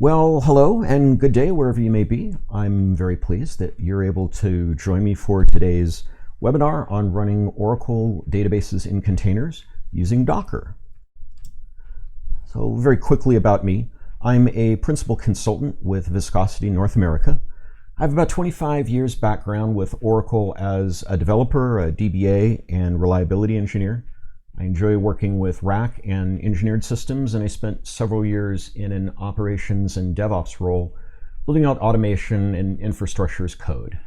Well, hello and good day wherever you may be. I'm very pleased that you're able to join me for today's webinar on running Oracle databases in containers using Docker. So very quickly about me, I'm a principal consultant with Viscosity North America. I have about 25 years background with Oracle as a developer, a DBA, and reliability engineer. I enjoy working with rack and engineered systems, and I spent several years in an operations and DevOps role, building out automation and infrastructure as code.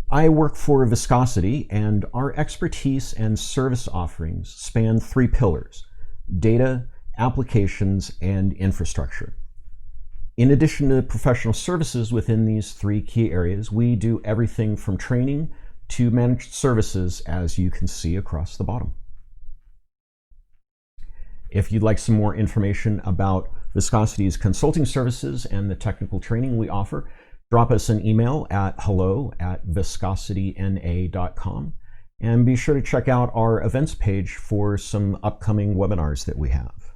I work for Viscosity, and our expertise and service offerings span three pillars: data, applications, and infrastructure. In addition to professional services within these three key areas, we do everything from training to managed services, as you can see across the bottom. If you'd like some more information about Viscosity's consulting services and the technical training we offer, drop us an email at hello@viscosityna.com, and be sure to check out our events page for some upcoming webinars that we have.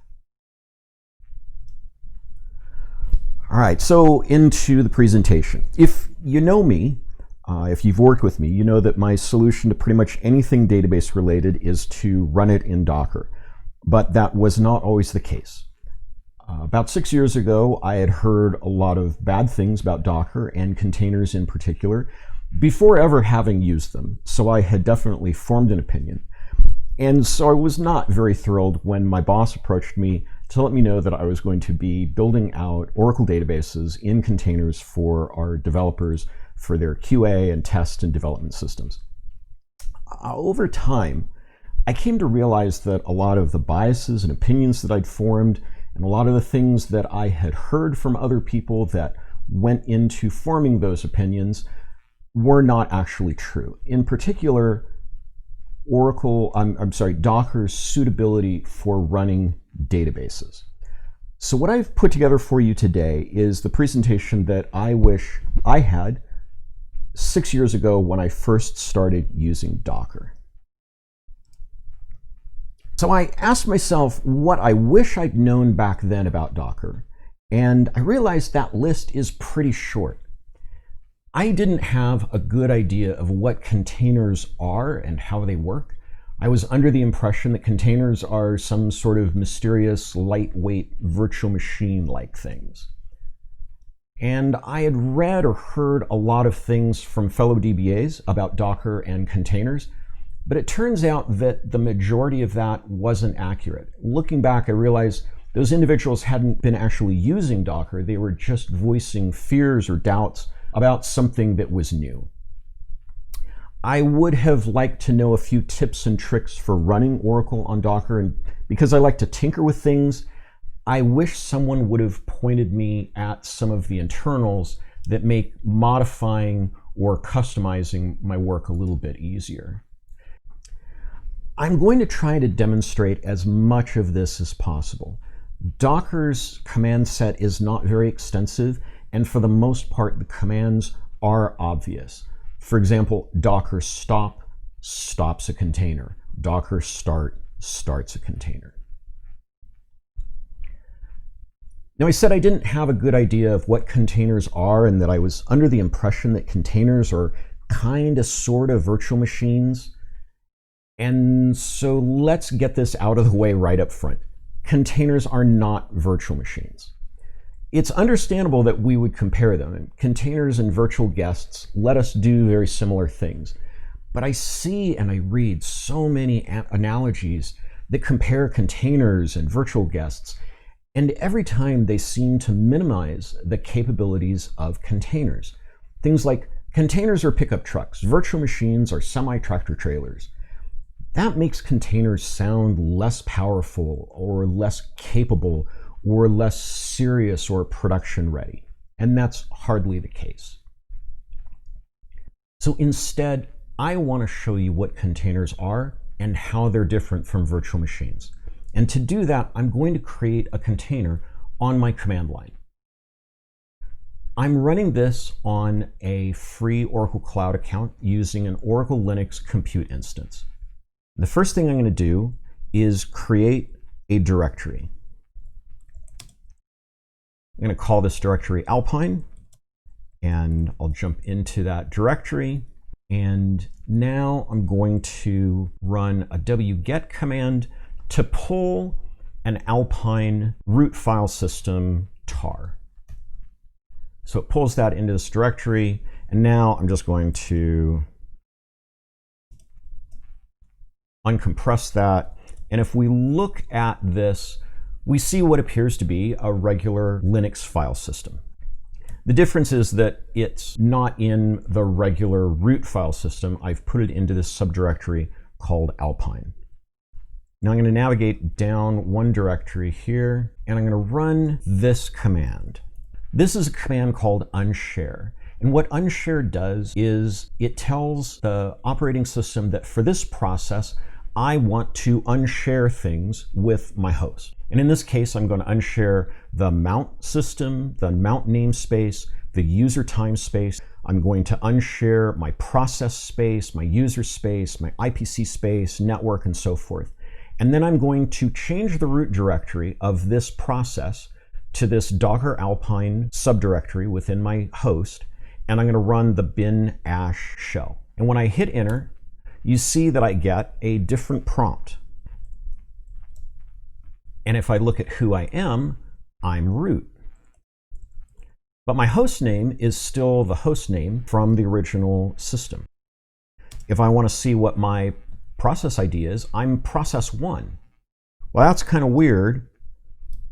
All right, so into the presentation. If you know me, if you've worked with me, you know that my solution to pretty much anything database related is to run it in Docker, but that was not always the case. About 6 years ago, I had heard a lot of bad things about Docker and containers in particular before ever having used them, so I had definitely formed an opinion. And so I was not very thrilled when my boss approached me to let me know that I was going to be building out Oracle databases in containers for our developers for their QA and test and development systems. Over time, I came to realize that a lot of the biases and opinions that I'd formed and a lot of the things that I had heard from other people that went into forming those opinions were not actually true. In particular, Docker's suitability for running databases. So what I've put together for you today is the presentation that I wish I had 6 years ago when I first started using Docker. So I asked myself what I wish I'd known back then about Docker, and I realized that list is pretty short. I didn't have a good idea of what containers are and how they work. I was under the impression that containers are some sort of mysterious, lightweight virtual machine-like things. And I had read or heard a lot of things from fellow DBAs about Docker and containers, but it turns out that the majority of that wasn't accurate. Looking back, I realized those individuals hadn't been actually using Docker. They were just voicing fears or doubts about something that was new. I would have liked to know a few tips and tricks for running Oracle on Docker, and because I like to tinker with things, I wish someone would have pointed me at some of the internals that make modifying or customizing my work a little bit easier. I'm going to try to demonstrate as much of this as possible. Docker's command set is not very extensive, and for the most part, the commands are obvious. For example, docker stop stops a container. Docker start starts a container. Now, I said I didn't have a good idea of what containers are and that I was under the impression that containers are kind of sort of virtual machines. And so let's get this out of the way right up front. Containers are not virtual machines. It's understandable that we would compare them. Containers and virtual guests let us do very similar things. But I see and I read so many analogies that compare containers and virtual guests, and every time they seem to minimize the capabilities of containers. Things like containers are pickup trucks, virtual machines are semi-tractor trailers. That makes containers sound less powerful or less capable or less serious or production ready, and that's hardly the case. So instead, I want to show you what containers are and how they're different from virtual machines. And to do that, I'm going to create a container on my command line. I'm running this on a free Oracle Cloud account using an Oracle Linux compute instance. The first thing I'm going to do is create a directory. I'm going to call this directory Alpine, and I'll jump into that directory. And now I'm going to run a wget command to pull an Alpine root file system tar. So it pulls that into this directory, and now I'm just going to uncompress that. And if we look at this, we see what appears to be a regular Linux file system. The difference is that it's not in the regular root file system. I've put it into this subdirectory called Alpine. Now I'm going to navigate down one directory here, and I'm going to run this command. This is a command called unshare. And what unshare does is it tells the operating system that for this process, I want to unshare things with my host. And in this case, I'm going to unshare the mount system, the mount namespace, the user time space. I'm going to unshare my process space, my user space, my IPC space, network, and so forth. And then I'm going to change the root directory of this process to this Docker Alpine subdirectory within my host, and I'm going to run the bin ash shell. And when I hit enter, you see that I get a different prompt. And if I look at who I am, I'm root. But my host name is still the host name from the original system. If I want to see what my process ID is, I'm process 1. Well, that's kind of weird,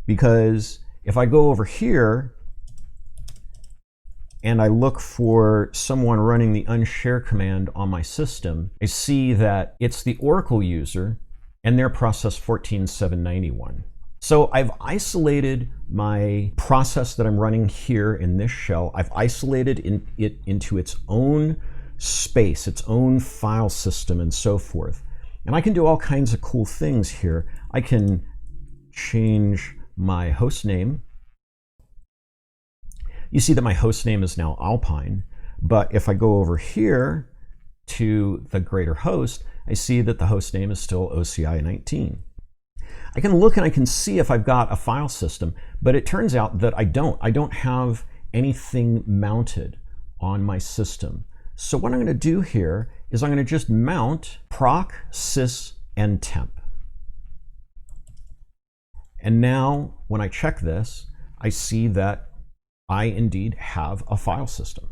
because if I go over here and I look for someone running the unshare command on my system, I see that it's the Oracle user and their process 14791. So I've isolated my process that I'm running here in this shell. I've isolated it into its own space, its own file system, and so forth. And I can do all kinds of cool things here. I can change my host name. You see that my host name is now Alpine, but if I go over here to the greater host, I see that the host name is still OCI 19. I can look and I can see if I've got a file system, but it turns out that I don't. I don't have anything mounted on my system. So what I'm going to do here is I'm going to just mount proc, sys, and temp. And now when I check this, I see that I indeed have a file system.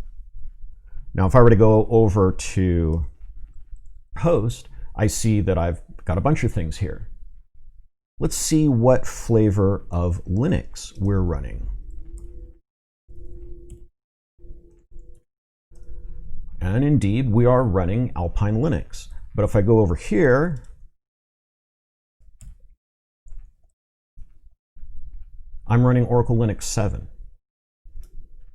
Now, if I were to go over to host, I see that I've got a bunch of things here. Let's see what flavor of Linux we're running. And indeed, we are running Alpine Linux. But if I go over here, I'm running Oracle Linux 7.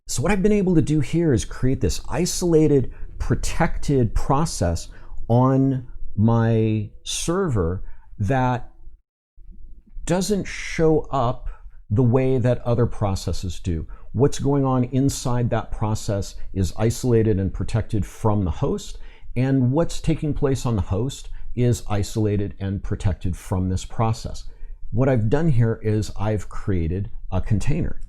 So what I've been able to do here is create this isolated, protected process on my server that doesn't show up the way that other processes do. What's going on inside that process is isolated and protected from the host, and what's taking place on the host is isolated and protected from this process. What I've done here is I've created a container.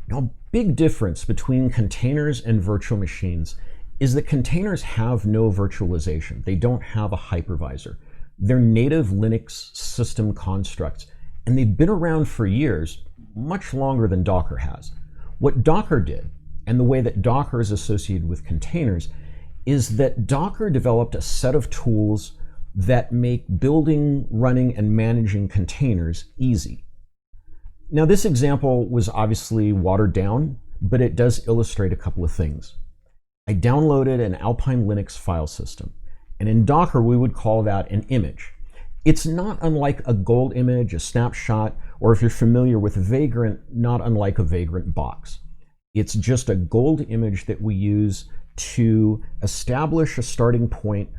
Now, a big difference between containers and virtual machines is that containers have no virtualization. They don't have a hypervisor. They're native Linux system constructs, and they've been around for years, much longer than Docker has. What Docker did, and the way that Docker is associated with containers, is that Docker developed a set of tools that make building, running, and managing containers easy. Now, this example was obviously watered down, but it does illustrate a couple of things. I downloaded an Alpine Linux file system, and in Docker, we would call that an image. It's not unlike a gold image, a snapshot, or if you're familiar with Vagrant, not unlike a Vagrant box. It's just a gold image that we use to establish a starting point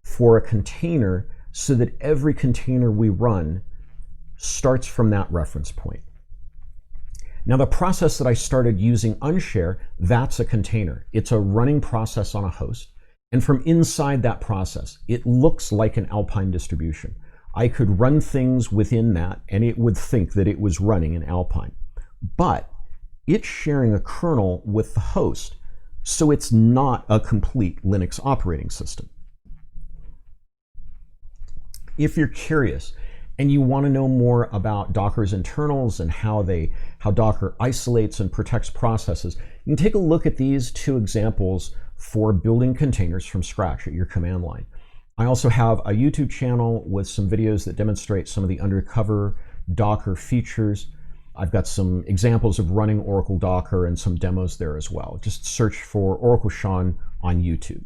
for a container so that every container we run starts from that reference point. Now, the process that I started using unshare, that's a container. It's a running process on a host. And from inside that process, it looks like an Alpine distribution. I could run things within that, and it would think that it was running in Alpine. but it's sharing a kernel with the host, so it's not a complete Linux operating system. If you're curious and you want to know more about Docker's internals and how Docker isolates and protects processes, you can take a look at these two examples for building containers from scratch at your command line. I also have a YouTube channel with some videos that demonstrate some of the undercover Docker features. I've got some examples of running Oracle Docker and some demos there as well. Just search for Oracle Sean on YouTube.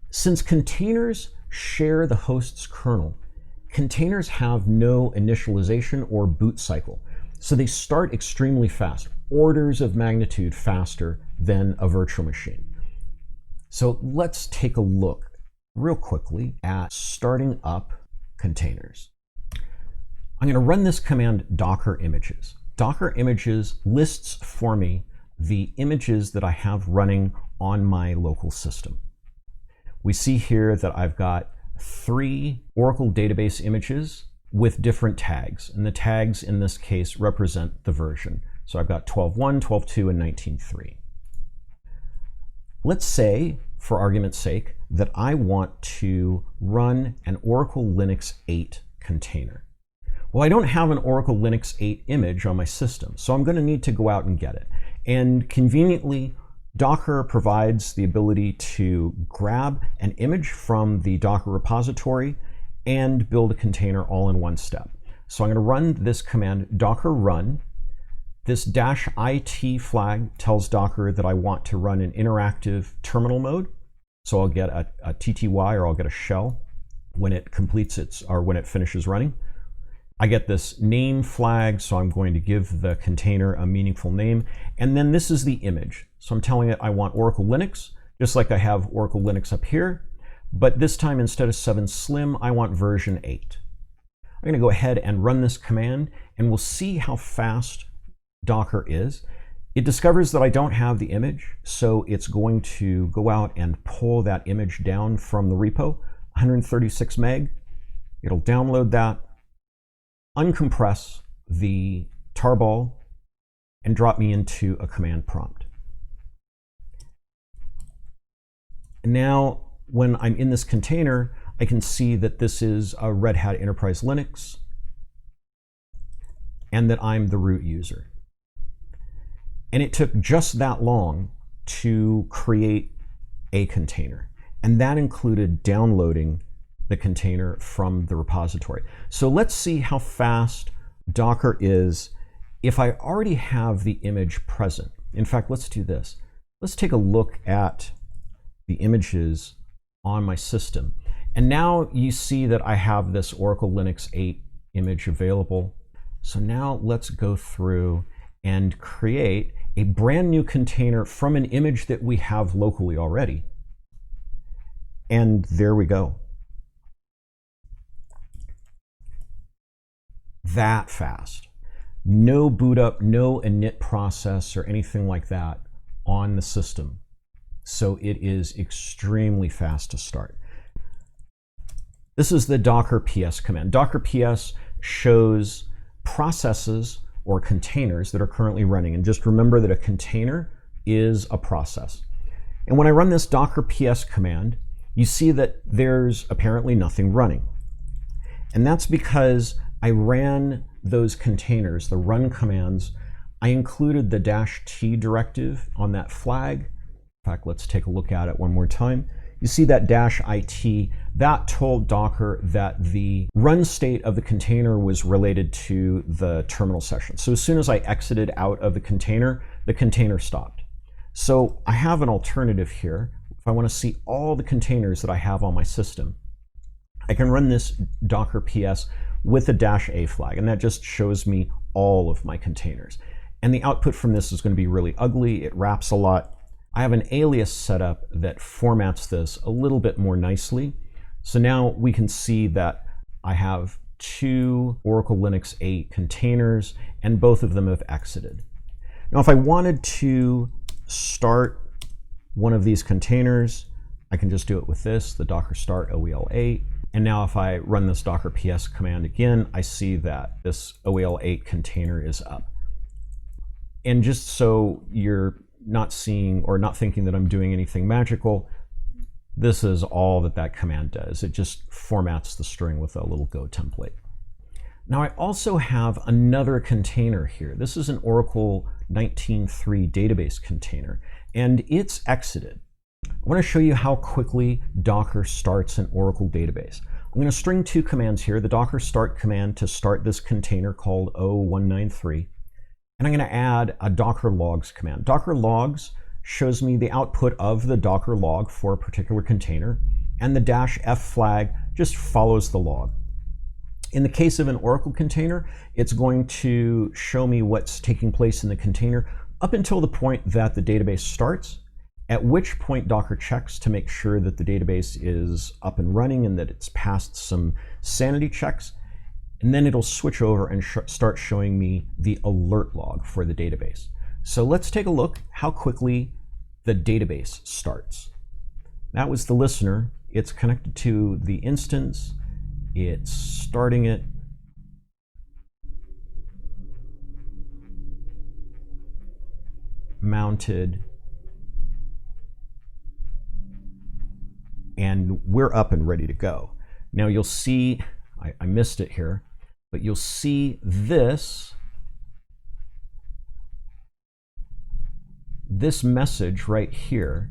Since containers share the host's kernel, containers have no initialization or boot cycle, so they start extremely fast, orders of magnitude faster than a virtual machine. So let's take a look real quickly at starting up containers. I'm going to run this command docker images. Docker images lists for me the images that I have running on my local system. We see here that I've got 3 Oracle database images with different tags, and the tags in this case represent the version. So I've got 12.1, 12.2, and 19.3. Let's say, for argument's sake, that I want to run an Oracle Linux 8 container. Well, I don't have an Oracle Linux 8 image on my system, so I'm going to need to go out and get it. And conveniently, Docker provides the ability to grab an image from the Docker repository and build a container all in one step. So I'm going to run this command, docker run. This -it flag tells Docker that I want to run an interactive terminal mode. So I'll get a TTY, or I'll get a shell when it completes when it finishes running. I get this name flag, so I'm going to give the container a meaningful name. And then this is the image. So I'm telling it I want Oracle Linux, just like I have Oracle Linux up here. But this time, instead of 7 Slim, I want version 8. I'm going to go ahead and run this command, and we'll see how fast Docker is. It discovers that I don't have the image, so it's going to go out and pull that image down from the repo, 136 meg. It'll download that, uncompress the tarball, and drop me into a command prompt. And now, when I'm in this container, I can see that this is a Red Hat Enterprise Linux, and that I'm the root user. And it took just that long to create a container. And that included downloading the container from the repository. So let's see how fast Docker is if I already have the image present. In fact, let's do this. Let's take a look at the images on my system. And now you see that I have this Oracle Linux 8 image available. So now let's go through and create a brand new container from an image that we have locally already. And there we go. That fast. No boot up, no init process or anything like that on the system. So it is extremely fast to start. This is the docker ps command. Docker ps shows processes or containers that are currently running. And just remember that a container is a process. And when I run this docker ps command, you see that there's apparently nothing running. And that's because I ran those containers, the run commands. I included the -t directive on that flag. In fact, let's take a look at it one more time. You see that -it, that told Docker that the run state of the container was related to the terminal session. So as soon as I exited out of the container stopped. So I have an alternative here. If I want to see all the containers that I have on my system, I can run this docker ps with a -a flag, and that just shows me all of my containers. And the output from this is going to be really ugly. It wraps a lot. I have an alias set up that formats this a little bit more nicely. So now we can see that I have 2 Oracle Linux 8 containers, and both of them have exited. Now, if I wanted to start one of these containers, I can just do it with this, the docker start OEL8. And now if I run this docker ps command again, I see that this OEL8 container is up. And just so you're not seeing or not thinking that I'm doing anything magical, this is all that command does. It just formats the string with a little Go template. Now I also have another container here. This is an Oracle 19.3 database container, and it's exited. I want to show you how quickly Docker starts an Oracle database. I'm going to string two commands here, the docker start command to start this container called O193, and I'm going to add a docker logs command. Docker logs shows me the output of the Docker log for a particular container, and the -f flag just follows the log. In the case of an Oracle container, it's going to show me what's taking place in the container up until the point that the database starts, at which point Docker checks to make sure that the database is up and running and that it's passed some sanity checks, and then it'll switch over and start showing me the alert log for the database. So let's take a look how quickly the database starts. That was the listener. It's connected to the instance. It's starting it. Mounted. And we're up and ready to go. Now you'll see, I missed it here, but you'll see this message right here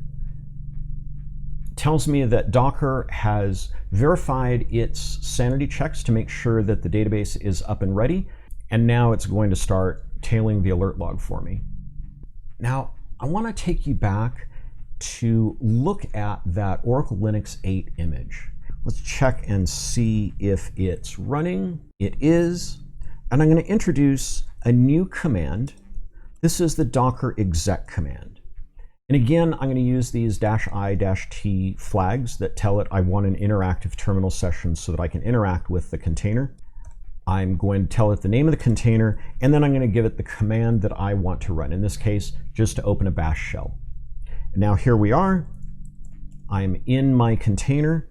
tells me that Docker has verified its sanity checks to make sure that the database is up and ready, and now it's going to start tailing the alert log for me. Now, I want to take you back to look at that Oracle Linux 8 image. Let's check and see if it's running. It is, and I'm going to introduce a new command. This is the docker exec command. And again, I'm going to use these -i-t flags that tell it I want an interactive terminal session so that I can interact with the container. I'm going to tell it the name of the container, and then I'm going to give it the command that I want to run. In this case, just to open a bash shell. And now here we are. I'm in my container.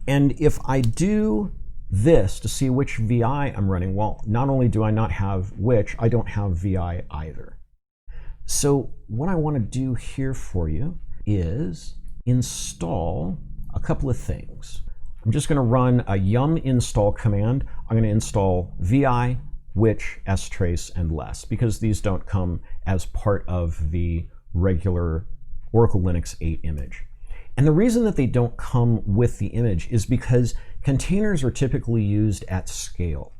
And if I do this to see which VI I'm running, well, not only do I not have which, I don't have VI either. So what I want to do here for you is install a couple of things. I'm just going to run a yum install command. I'm going to install VI, which, strace, and less, because these don't come as part of the regular Oracle Linux 8 image. And the reason that they don't come with the image is because containers are typically used at scale.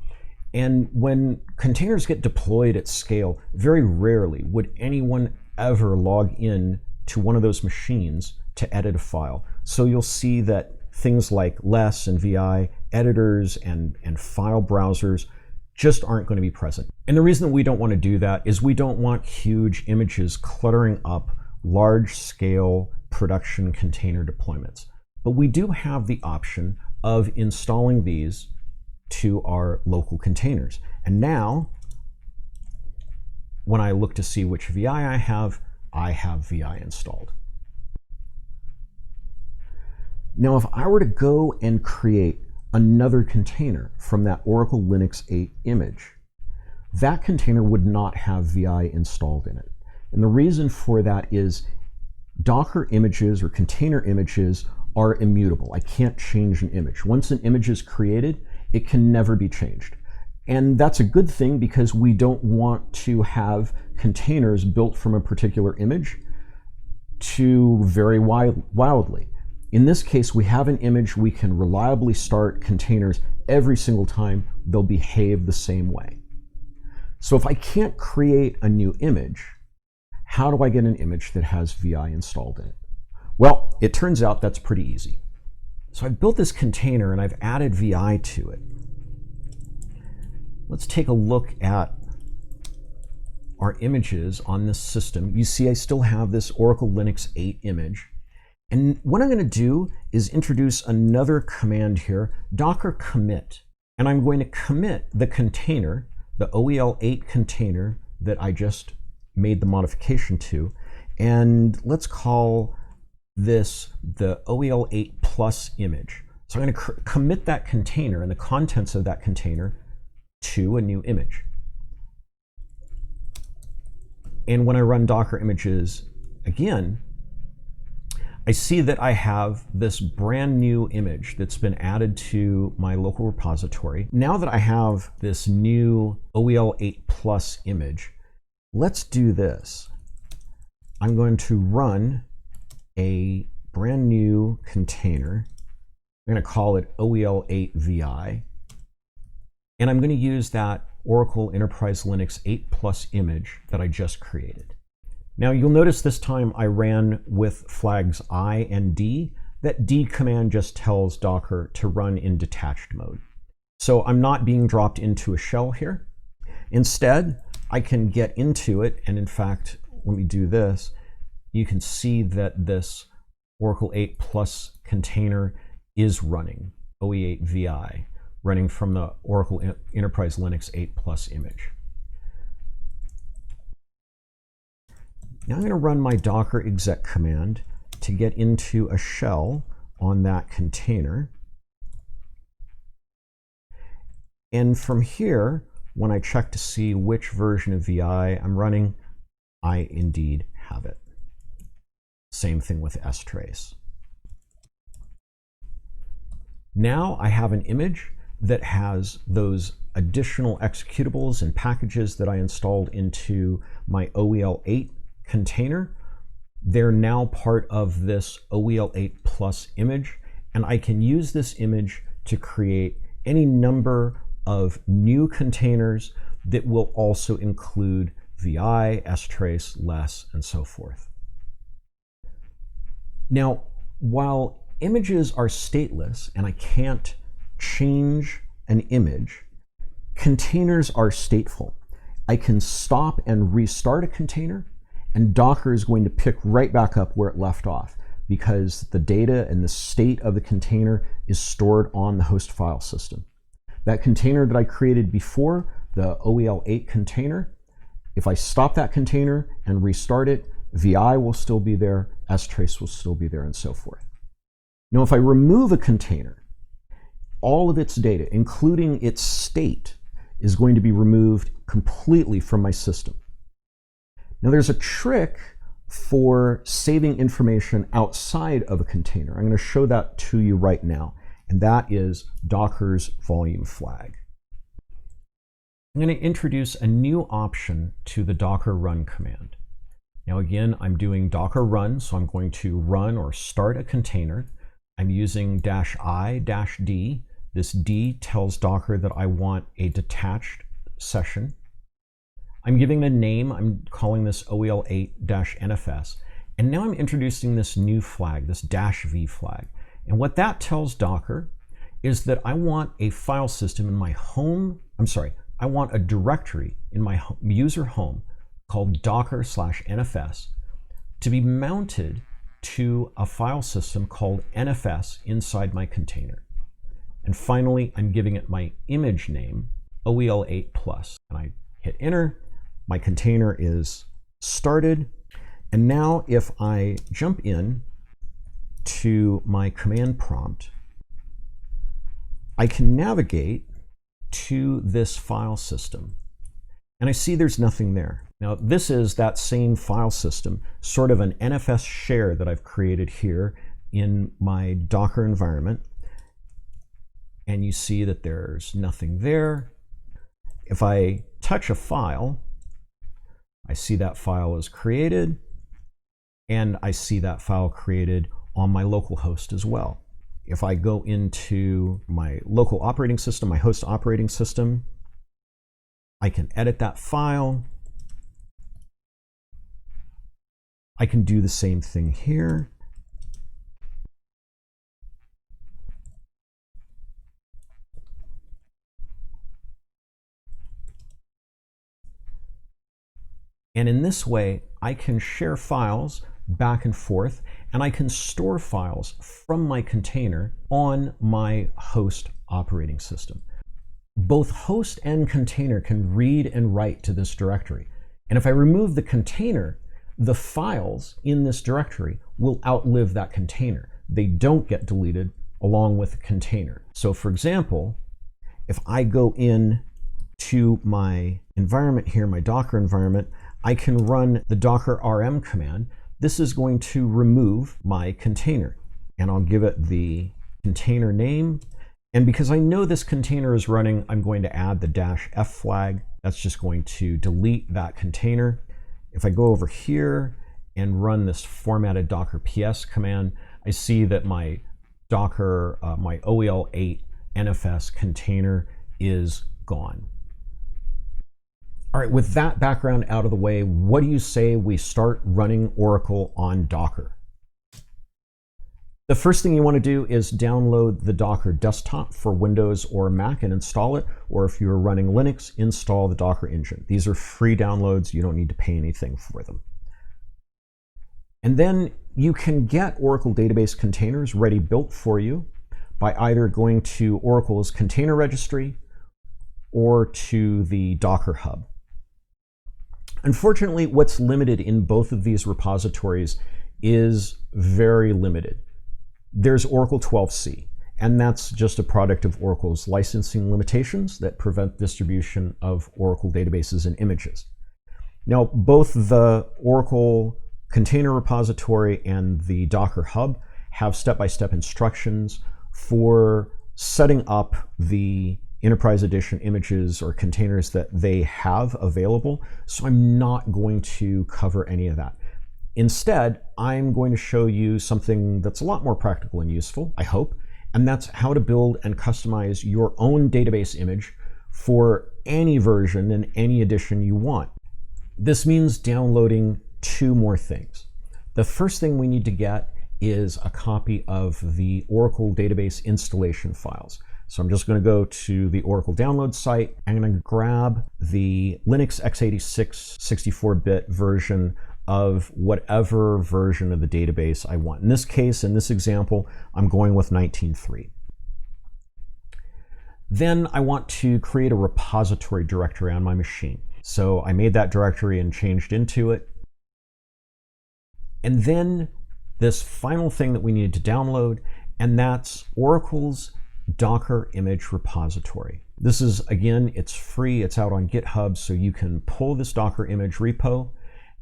And when containers get deployed at scale, very rarely would anyone ever log in to one of those machines to edit a file. So you'll see that things like less and VI editors and file browsers just aren't going to be present. And the reason that we don't want to do that is we don't want huge images cluttering up large-scale production container deployments. But we do have the option of installing these to our local containers. And now, when I look to see which VI I have VI installed. Now, if I were to go and create another container from that Oracle Linux 8 image, that container would not have VI installed in it. And the reason for that is Docker images or container images are immutable. I can't change an image. Once an image is created, it can never be changed. And that's a good thing because we don't want to have containers built from a particular image to vary wildly. In this case, we have an image, we can reliably start containers every single time. They'll behave the same way. So if I can't create a new image, how do I get an image that has VI installed in it? Well, it turns out that's pretty easy. So I've built this container and I've added VI to it. Let's take a look at our images on this system. You see I still have this Oracle Linux 8 image. And what I'm going to do is introduce another command here, docker commit. And I'm going to commit the container, the OEL8 container that I just made the modification to. And let's call this the OEL8 plus image. So I'm going to commit that container and the contents of that container to a new image. And when I run Docker images again, I see that I have this brand new image that's been added to my local repository. Now that I have this new OEL8 Plus image, let's do this. I'm going to run a brand new container. I'm going to call it OEL8 VI. And I'm going to use that Oracle Enterprise Linux 8 Plus image that I just created. Now you'll notice this time I ran with flags I and D. That D command just tells Docker to run in detached mode. So I'm not being dropped into a shell here. Instead, I can get into it, and in fact, let me do this. You can see that this Oracle 8 Plus container is running, OE8 VI, running from the Oracle Enterprise Linux 8 Plus image. Now I'm going to run my docker exec command to get into a shell on that container. And from here, when I check to see which version of VI I'm running, I indeed have it. Same thing with strace. Now I have an image that has those additional executables and packages that I installed into my OEL8 container. They're now part of this OEL8 Plus image, and I can use this image to create any number of new containers that will also include VI, strace, less, and so forth. Now, while images are stateless and I can't change an image, containers are stateful. I can stop and restart a container, and Docker is going to pick right back up where it left off because the data and the state of the container is stored on the host file system. That container that I created before, the OEL8 container, if I stop that container and restart it, VI will still be there, strace will still be there, and so forth. Now, if I remove a container, all of its data, including its state, is going to be removed completely from my system. Now there's a trick for saving information outside of a container. I'm going to show that to you right now, and that is Docker's volume flag. I'm going to introduce a new option to the Docker run command. Now again, I'm doing Docker run, so I'm going to run or start a container. I'm using -i-d. This D tells Docker that I want a detached session. I'm giving it a name. I'm calling this OEL8-NFS. And now I'm introducing this new flag, this -v flag. And what that tells Docker is that I want a file system in my home, I want a directory in my user home called docker/nfs to be mounted to a file system called NFS inside my container. And finally, I'm giving it my image name, OEL8 Plus. And I hit enter. My container is started. And now if I jump in to my command prompt, I can navigate to this file system. And I see there's nothing there. Now this is that same file system, sort of an NFS share that I've created here in my Docker environment. And you see that there's nothing there. If I touch a file, I see that file is created, and I see that file created on my local host as well. If I go into my local operating system, my host operating system, I can edit that file. I can do the same thing here. And in this way, I can share files back and forth, and I can store files from my container on my host operating system. Both host and container can read and write to this directory. And if I remove the container, the files in this directory will outlive that container. They don't get deleted along with the container. So for example, if I go in to my environment here, my Docker environment, I can run the docker rm command. This is going to remove my container, and I'll give it the container name. And because I know this container is running, I'm going to add the -f flag. That's just going to delete that container. If I go over here and run this formatted docker ps command, I see that my docker, my OEL8 NFS container is gone. All right, with that background out of the way, what do you say we start running Oracle on Docker? The first thing you want to do is download the Docker desktop for Windows or Mac and install it, or if you're running Linux, install the Docker engine. These are free downloads. You don't need to pay anything for them. And then you can get Oracle database containers ready built for you by either going to Oracle's container registry or to the Docker Hub. Unfortunately, what's limited in both of these repositories is very limited. There's Oracle 12c, and that's just a product of Oracle's licensing limitations that prevent distribution of Oracle databases and images. Now, both the Oracle container repository and the Docker Hub have step-by-step instructions for setting up the Enterprise Edition images or containers that they have available, so I'm not going to cover any of that. Instead, I'm going to show you something that's a lot more practical and useful, I hope, and that's how to build and customize your own database image for any version and any edition you want. This means downloading two more things. The first thing we need to get is a copy of the Oracle database installation files. So I'm just going to go to the Oracle download site. I'm going to grab the Linux x86 64-bit version of whatever version of the database I want. In this case, in this example, I'm going with 19.3. Then I want to create a repository directory on my machine. So I made that directory and changed into it. And then this final thing that we needed to download, and that's Oracle's Docker image repository. This is, again, it's free, it's out on GitHub, so you can pull this Docker image repo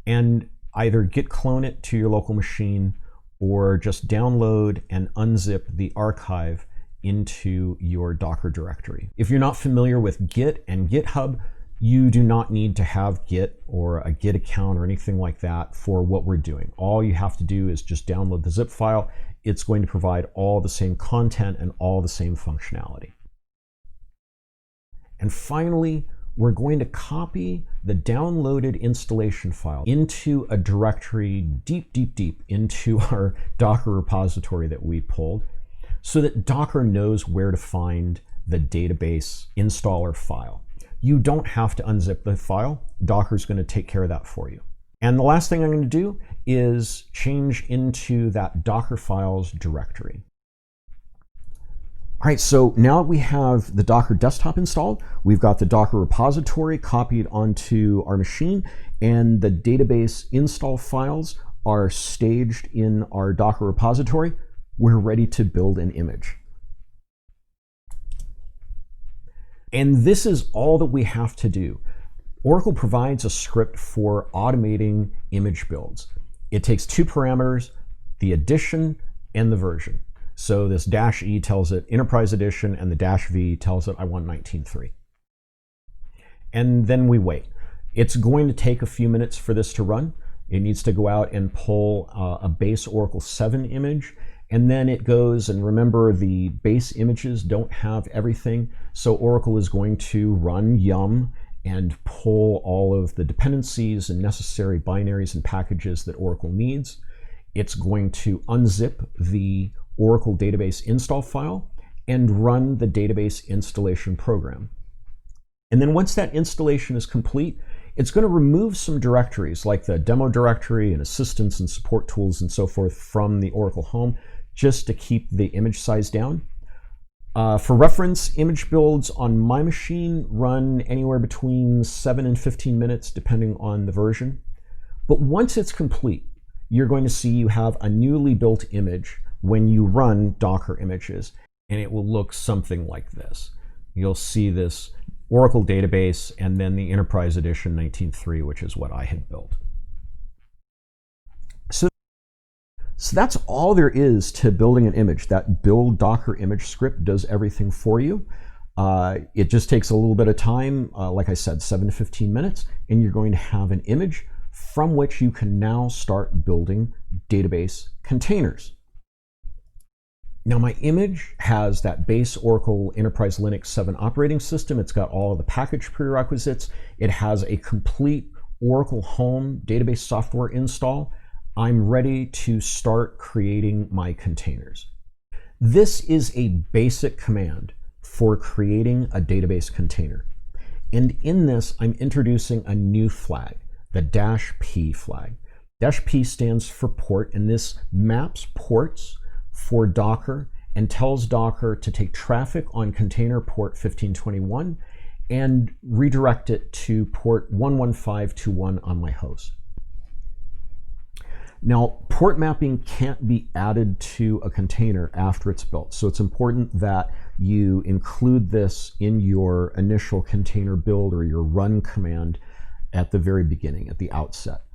and either git clone it to your local machine or just download and unzip the archive into your Docker directory. If you're not familiar with Git and GitHub, you do not need to have Git or a Git account or anything like that for what we're doing. All you have to do is just download the zip file. It's going to provide all the same content and all the same functionality. And finally, we're going to copy the downloaded installation file into a directory deep into our Docker repository that we pulled so that Docker knows where to find the database installer file. You don't have to unzip the file. Docker's going to take care of that for you. And the last thing I'm going to do is change into that Docker files directory. All right, so now we have the Docker desktop installed. We've got the Docker repository copied onto our machine, and the database install files are staged in our Docker repository. We're ready to build an image. And this is all that we have to do. Oracle provides a script for automating image builds. It takes two parameters, the edition and the version. So this -E tells it Enterprise Edition, and the -V tells it I want 19.3. And then we wait. It's going to take a few minutes for this to run. It needs to go out and pull a base Oracle 7 image, and then it goes, and remember, the base images don't have everything, so Oracle is going to run yum and pull all of the dependencies and necessary binaries and packages that Oracle needs. It's going to unzip the Oracle database install file and run the database installation program. And then once that installation is complete, it's going to remove some directories like the demo directory and assistance and support tools and so forth from the Oracle home just to keep the image size down. For reference, image builds on my machine run anywhere between 7 and 15 minutes depending on the version. But once it's complete, you're going to see you have a newly built image when you run Docker images, and it will look something like this. You'll see this Oracle database, and then the Enterprise Edition 19.3, which is what I had built. So that's all there is to building an image. That build Docker image script does everything for you. It just takes a little bit of time, like I said, 7 to 15 minutes, and you're going to have an image from which you can now start building database containers. Now, my image has that base Oracle Enterprise Linux 7 operating system. It's got all of the package prerequisites. It has a complete Oracle Home database software install. I'm ready to start creating my containers. This is a basic command for creating a database container. And in this, I'm introducing a new flag, the -p flag. -p stands for port, and this maps ports for Docker and tells Docker to take traffic on container port 1521 and redirect it to port 11521 on my host. Now, port mapping can't be added to a container after it's built, so it's important that you include this in your initial container build or your run command at the very beginning, at the outset.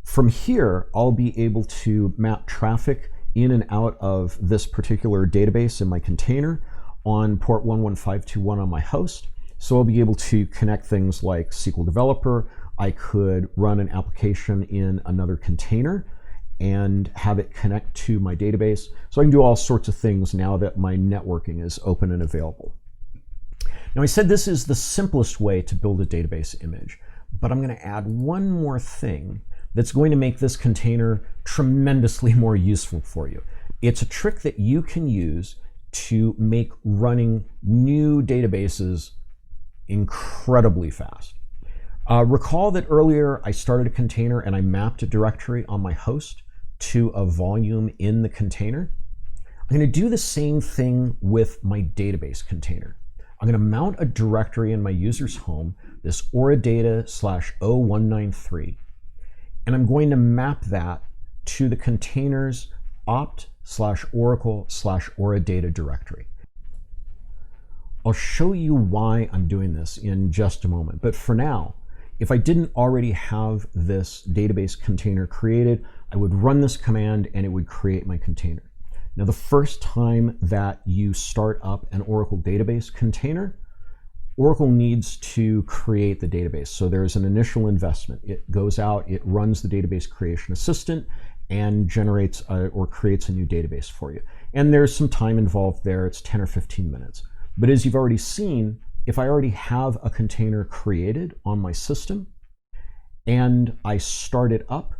From here, I'll be able to map traffic in and out of this particular database in my container on port 11521 on my host. So I'll be able to connect things like SQL Developer. I could run an application in another container and have it connect to my database. So I can do all sorts of things now that my networking is open and available. Now, I said this is the simplest way to build a database image, but I'm going to add one more thing that's going to make this container tremendously more useful for you. It's a trick that you can use to make running new databases incredibly fast. Recall that earlier I started a container and I mapped a directory on my host to a volume in the container. I'm going to do the same thing with my database container. I'm going to mount a directory in my user's home, this oradata/o193, and I'm going to map that to the container's opt/oracle/oradata directory. I'll show you why I'm doing this in just a moment, but for now, if I didn't already have this database container created, I would run this command and it would create my container. Now, the first time that you start up an Oracle database container, Oracle needs to create the database. So there's an initial investment. It goes out, it runs the database creation assistant and generates or creates a new database for you. And there's some time involved there. It's 10 or 15 minutes. But as you've already seen, if I already have a container created on my system and I start it up,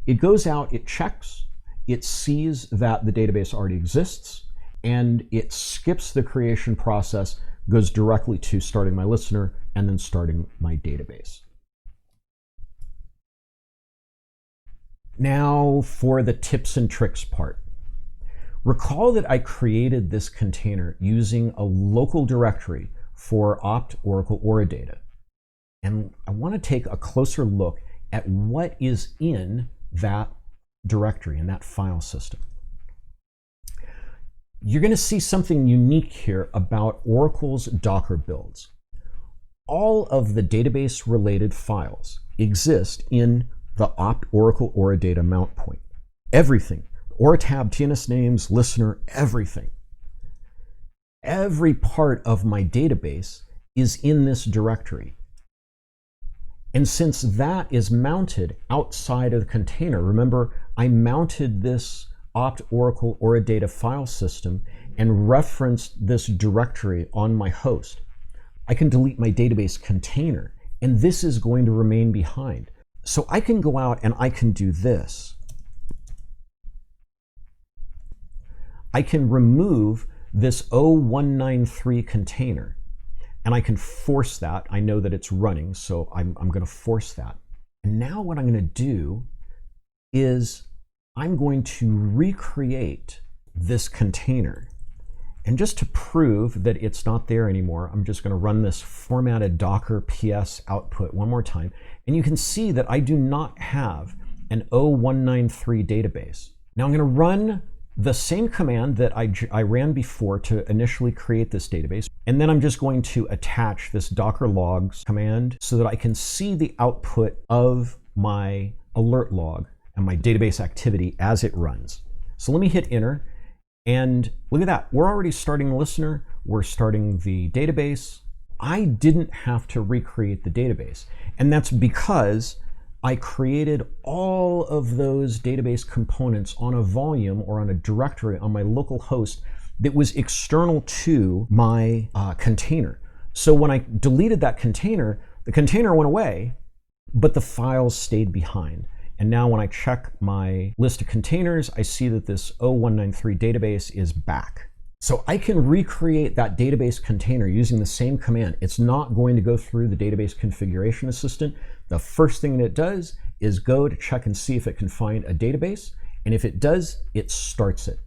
it goes out, it checks, it sees that the database already exists, and it skips the creation process, goes directly to starting my listener and then starting my database. Now for the tips and tricks part. Recall that I created this container using a local directory for opt Oracle Oradata. And I want to take a closer look at what is in that directory, in that file system. You're going to see something unique here about Oracle's Docker builds. All of the database related files exist in the opt Oracle Oradata mount point. Everything, OraTab, TNS names, listener, everything. Every part of my database is in this directory. And since that is mounted outside of the container, remember I mounted this opt Oracle Oradata file system and referenced this directory on my host, I can delete my database container, and this is going to remain behind. So I can go out and I can do this. I can remove this O193 container, and I can force that. I know that it's running, so I'm going to force that. And now what I'm going to do is I'm going to recreate this container. And just to prove that it's not there anymore, I'm just going to run this formatted Docker PS output one more time. And you can see that I do not have an O193 database. Now I'm going to run the same command that I ran before to initially create this database. And then I'm just going to attach this docker logs command so that I can see the output of my alert log and my database activity as it runs. So let me hit enter, and look at that. We're already starting the listener. We're starting the database. I didn't have to recreate the database. And that's because I created all of those database components on a volume or on a directory on my local host that was external to my container. So when I deleted that container, the container went away, but the files stayed behind. And now when I check my list of containers, I see that this 0193 database is back. So I can recreate that database container using the same command. It's not going to go through the database configuration assistant. The first thing that it does is go to check and see if it can find a database. And if it does, it starts it.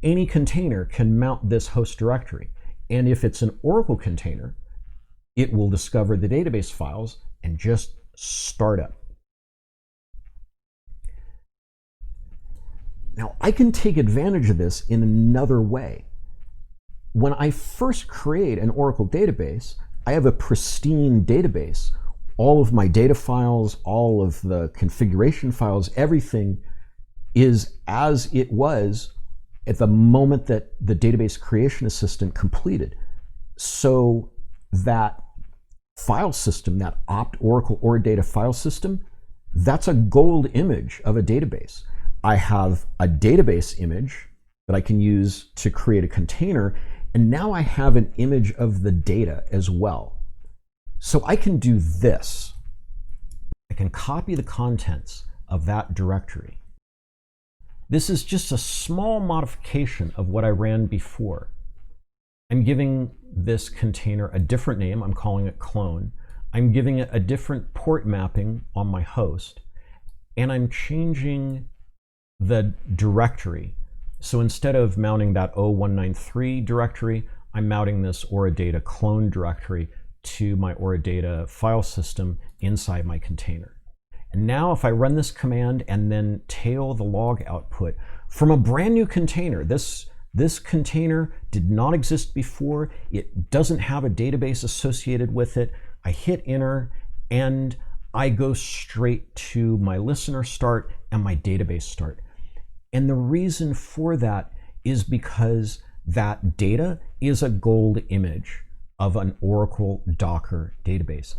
Any container can mount this host directory. And if it's an Oracle container, it will discover the database files and just start up. Now, I can take advantage of this in another way. When I first create an Oracle database, I have a pristine database. All of my data files, all of the configuration files, everything is as it was at the moment that the database creation assistant completed. So that file system, that opt Oracle or data file system, that's a gold image of a database. I have a database image that I can use to create a container, and now I have an image of the data as well. So I can do this. I can copy the contents of that directory. This is just a small modification of what I ran before. I'm giving this container a different name. I'm calling it clone. I'm giving it a different port mapping on my host, and I'm changing the directory. So instead of mounting that 0193 directory, I'm mounting this Oradata clone directory to my Oradata file system inside my container. And now if I run this command and then tail the log output from a brand new container, this container did not exist before, it doesn't have a database associated with it, I hit enter and I go straight to my listener start and my database start. And the reason for that is because that data is a gold image of an Oracle Docker database.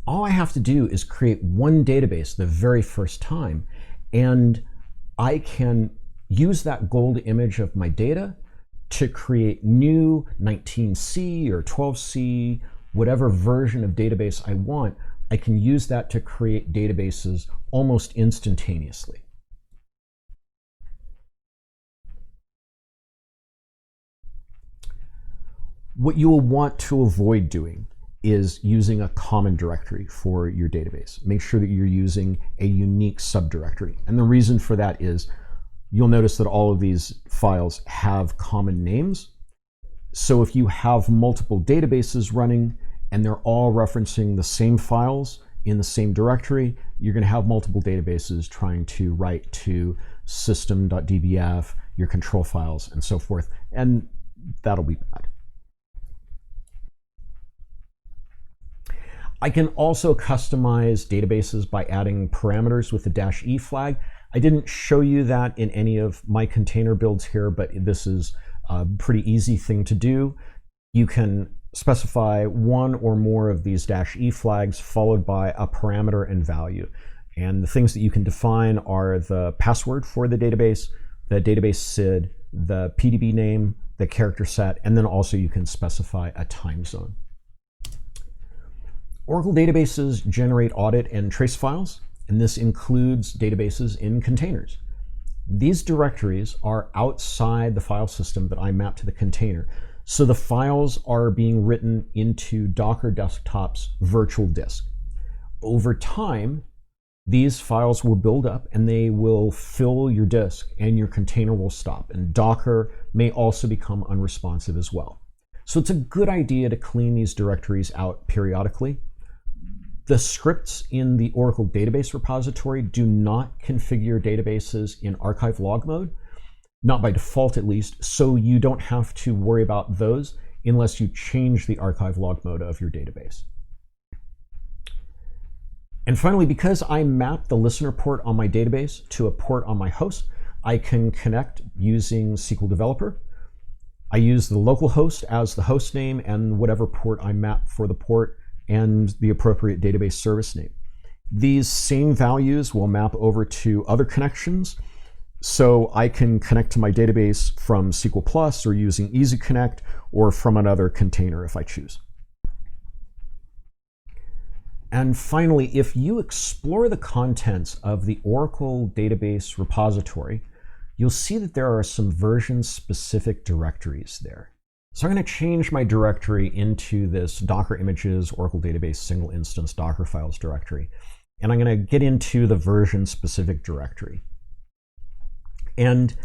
All I have to do is create one database the very first time, and I can use that gold image of my data to create new 19C or 12C, whatever version of database I want. I can use that to create databases almost instantaneously. What you will want to avoid doing is using a common directory for your database. Make sure that you're using a unique subdirectory. And the reason for that is you'll notice that all of these files have common names. So if you have multiple databases running and they're all referencing the same files in the same directory, you're going to have multiple databases trying to write to system.dbf, your control files, and so forth. And that'll be bad. I can also customize databases by adding parameters with the -e flag. I didn't show you that in any of my container builds here, but this is a pretty easy thing to do. You can specify one or more of these -e flags followed by a parameter and value. And the things that you can define are the password for the database SID, the PDB name, the character set, and then also you can specify a time zone. Oracle databases generate audit and trace files, and this includes databases in containers. These directories are outside the file system that I map to the container, so the files are being written into Docker Desktop's virtual disk. Over time, these files will build up and they will fill your disk and your container will stop, and Docker may also become unresponsive as well. So it's a good idea to clean these directories out periodically. The scripts in the Oracle database repository do not configure databases in archive log mode. not by default at least, so you don't have to worry about those unless you change the archive log mode of your database. And finally, because I map the listener port on my database to a port on my host, I can connect using SQL Developer. I use the local host as the host name and whatever port I map for the port and the appropriate database service name. These same values will map over to other connections, so I can connect to my database from SQL Plus or using Easy Connect or from another container if I choose. And finally, if you explore the contents of the Oracle database repository, you'll see that there are some version-specific directories there. So I'm going to change my directory into this Docker Images Oracle Database Single Instance Docker Files directory. And I'm going to get into the version-specific directory. And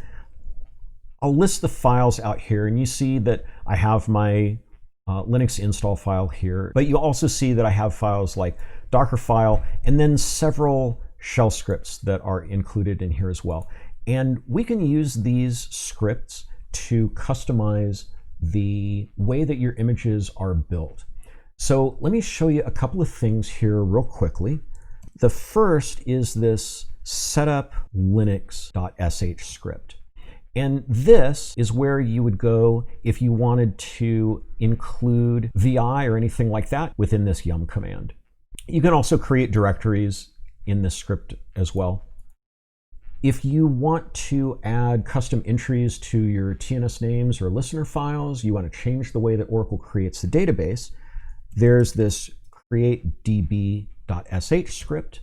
I'll list the files out here, and you see that I have my Linux install file here, but you also see that I have files like Dockerfile and then several shell scripts that are included in here as well. And we can use these scripts to customize the way that your images are built. So let me show you a couple of things here real quickly. The first is this setup linux.sh script. And this is where you would go if you wanted to include VI or anything like that within this yum command. You can also create directories in this script as well. If you want to add custom entries to your TNS names or listener files, you want to change the way that Oracle creates the database, there's this create db.sh script.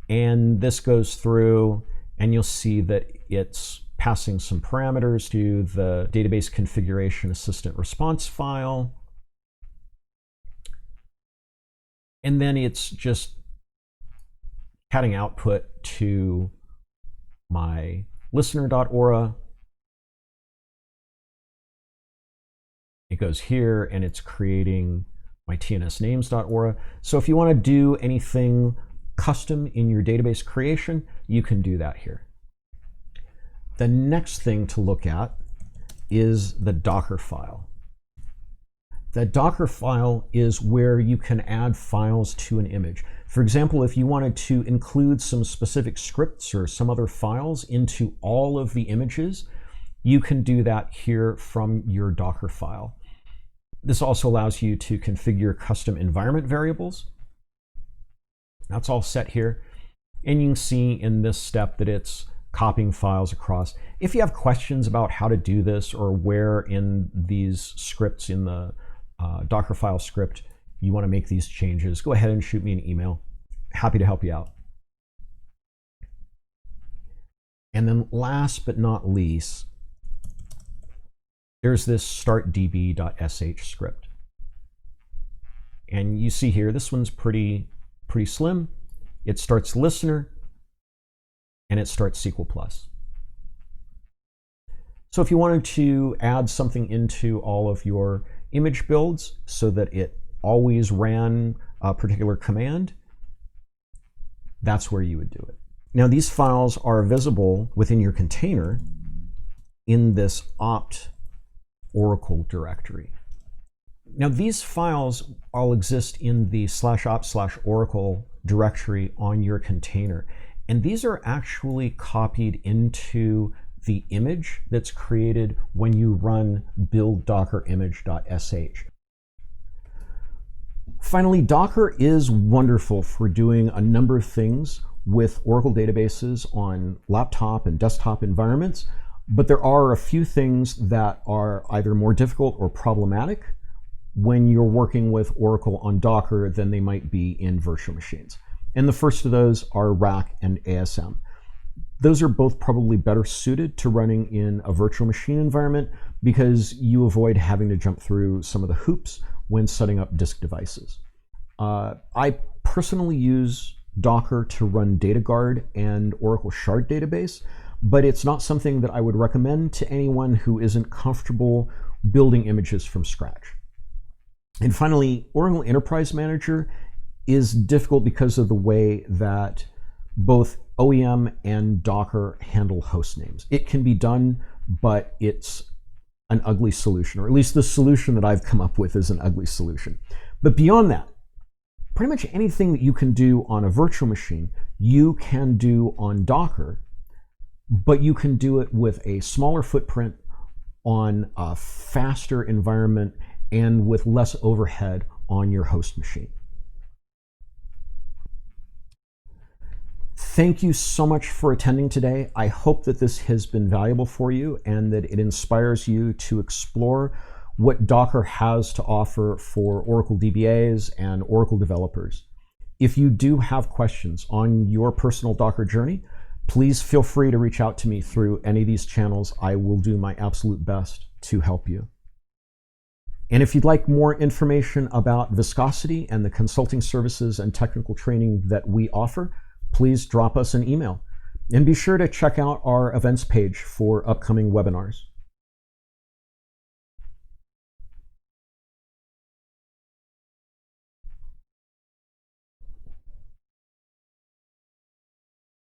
And this goes through, and you'll see that it's passing some parameters to the database configuration assistant response file. And then it's just adding output to my listener.ora. It goes here and it's creating my tnsnames.ora. So if you want to do anything custom in your database creation, you can do that here. The next thing to look at is the Docker file. The Docker file is where you can add files to an image. For example, if you wanted to include some specific scripts or some other files into all of the images, you can do that here from your Docker file. This also allows you to configure custom environment variables. That's all set here. And you can see in this step that it's copying files across. If you have questions about how to do this or where in these scripts in the Docker file script you want to make these changes, go ahead and shoot me an email. Happy to help you out. And then last but not least, there's this startdb.sh script. And you see here, this one's pretty slim. It starts listener and it starts SQL Plus. So if you wanted to add something into all of your image builds so that it always ran a particular command, that's where you would do it. Now these files are visible within your container in this opt Oracle directory. Now these files all exist in the /opt/Oracle directory on your container. And these are actually copied into the image that's created when you run build docker image.sh. Finally, Docker is wonderful for doing a number of things with Oracle databases on laptop and desktop environments, but there are a few things that are either more difficult or problematic when you're working with Oracle on Docker than they might be in virtual machines. And the first of those are RAC and ASM. Those are both probably better suited to running in a virtual machine environment because you avoid having to jump through some of the hoops when setting up disk devices. I personally use Docker to run DataGuard and Oracle Shard Database, but it's not something that I would recommend to anyone who isn't comfortable building images from scratch. And finally, Oracle Enterprise Manager is difficult because of the way that both OEM and Docker handle host names. It can be done but it's an ugly solution, or at least the solution that I've come up with is an ugly solution. But beyond that, pretty much anything that you can do on a virtual machine, you can do on Docker, but you can do it with a smaller footprint on a faster environment and with less overhead on your host machine. Thank you so much for attending today. I hope that this has been valuable for you and that it inspires you to explore what Docker has to offer for Oracle DBAs and Oracle developers. If you do have questions on your personal Docker journey, please feel free to reach out to me through any of these channels. I will do my absolute best to help you. And if you'd like more information about Viscosity and the consulting services and technical training that we offer, please drop us an email. And be sure to check out our events page for upcoming webinars.